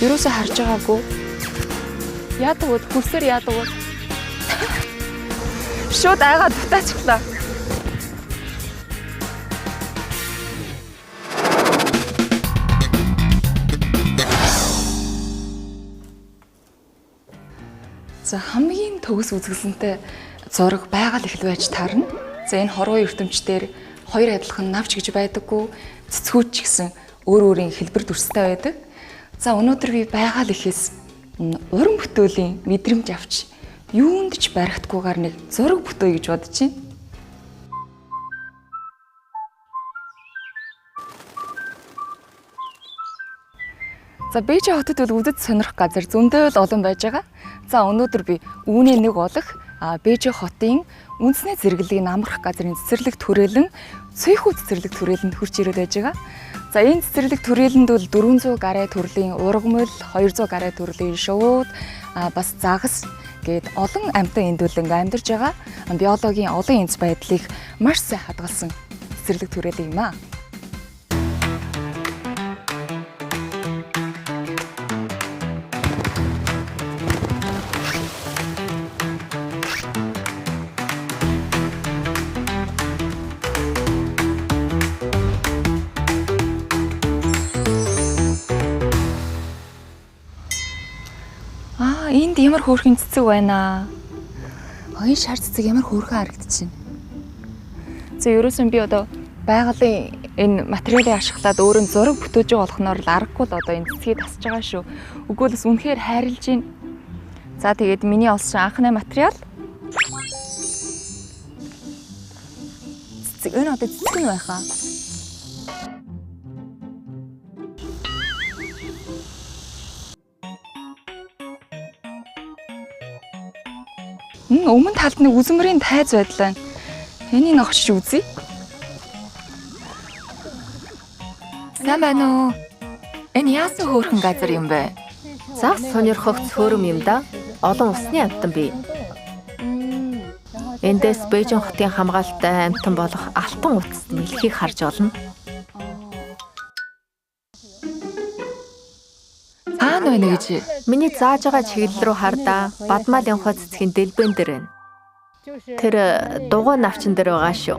Юусоо харж байгаагүй. Яадаг вэ? Хүсээр яадаг вэ? Шууд айгаа дутаачихлаа. За хамгийн төгс үзэсгэлэнтэй зураг байгаль эхэл байж таарна. За энэ хорвоо ертөмчдөр хоёр адилхан навч гэж байдаггүй, цэцгүүд ч гэсэн өөр өөрийн хэлбэр дүрстэй байдаг. За өнөөдөр би байгаль эхээс уран бүтээлийн мэдрэмж авч юунд ч баригдахгүйгээр нэг зураг бүтээе гэж бодож байна. За Бээжин хотод бол үзэж сонирх газар зөндөө л олон байж байгаа. За өнөөдөр би үүний нэг болох Бээжин хотын үндэсний зэрэглэлийн амрах газрын цэцэрлэг түрээлэн Цэйхүү цэцэрлэг түрээлэнд хурж ирээд байж байгаа. За энэ цэцэрлэг түрээлэнд бол 400 гаруй төрлийн ургамал, 200 гаруй төрлийн шууд, бас загас гээд олон амьтан эндүүлэн амьдарч байгаа. Биологийн олон энц байдлыг маш сайн хадгалсан цэцэрлэг түрээлэн юм аа. Энд ямар хөөрхөн цэцэг байна. Энэ шар цэцэг ямар хөөрхөн харагдчихэв. За ерөөсөн би одоо байгалийн энэ материалыг ашиглаад өөрөө зураг бүтээж байгаа болохоор л аргагүй л одоо энэ цэцгийг тасж байгаа шүү. Үгүй л үнэхээр хайрлж байна. За тэгээд миний олсон анхны материал. Цэцэг энэ одоо цэцэг нь байхаа. Өмнө талд нэг үзмэрийн тайз байдлаа. Энийг очиж үзье. Сайн байна уу? Энэ яасан хөөрхөн газар юм бэ? Загас сонирхох цөөрөм юм да. Олон усны амьтан бий. Эндээс Бээжин хотын хамгаалалттай амьтан болох алтан утасд мэлхийг харж олно. Хаана байна гэж? Миний зааж байгаа чиглэл рүү хардаа Бадмал явхаа цэцгийн дэлбэн дээр байна. Тэр дугуй навчин дээр байгаа шүү.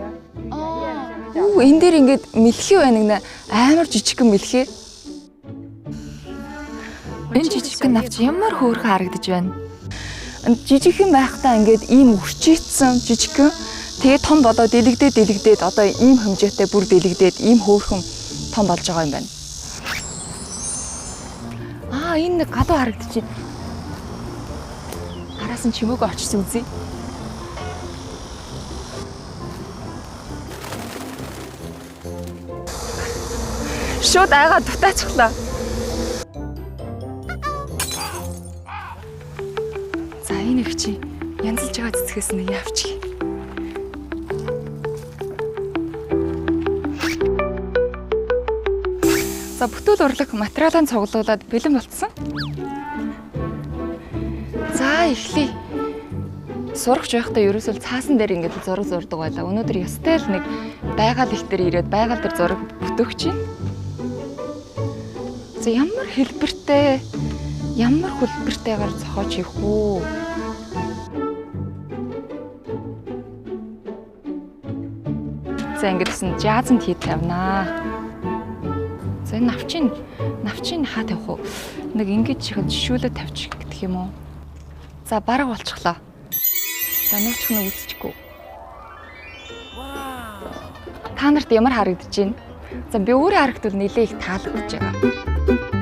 Энэ дээр ингээд мэлхий байна гэнэ. Амар жижигхэн мэлхий. Энэ жижигхэн навч ямар хөөрхөн харагдаж байна. Жижигхэн байхдаа ингээд ийм өрчийдсэн жижигхэн. Тэгээ том болоод дэлгдээд одоо ийм хэмжээтэй бүр дэлгдээд ийм хөөрхөн том болж байгаа юм байна. Энэ нэг гадуу харагдчих. Араас нь чимээгөө очиж үзье. Шууд айгаа дутаачихлаа. За энэ их чи янзлж байгаа цэцгээс нэг явчих. За бүтээл урлаг материалын цуглуулад бэлэн болцсон. За эхлэе. Сурагч байхдаа ерөөсөө цаасан дээр ингээд зураг зурдаг байлаа. Өнөөдөр ястай л нэг байгаль их дээр ирээд байгаль дээр зураг бүтөөх чинь. За ямар хэлбэртэй, ямар хөлбөртэйгээр зохиож хийх үү? За ингэдсэн жазанд хий тавнаа. За навчин хаа тавих уу? Нэг ингэж чихэн жишүүлээ тавьчих гэх юм уу? За бараг болчихлоо. За нуучих нь үзчихгүй. Та нарт ямар харагдаж байна? За би өөрөө харагдвал нэлээ их таалагдж байгаа.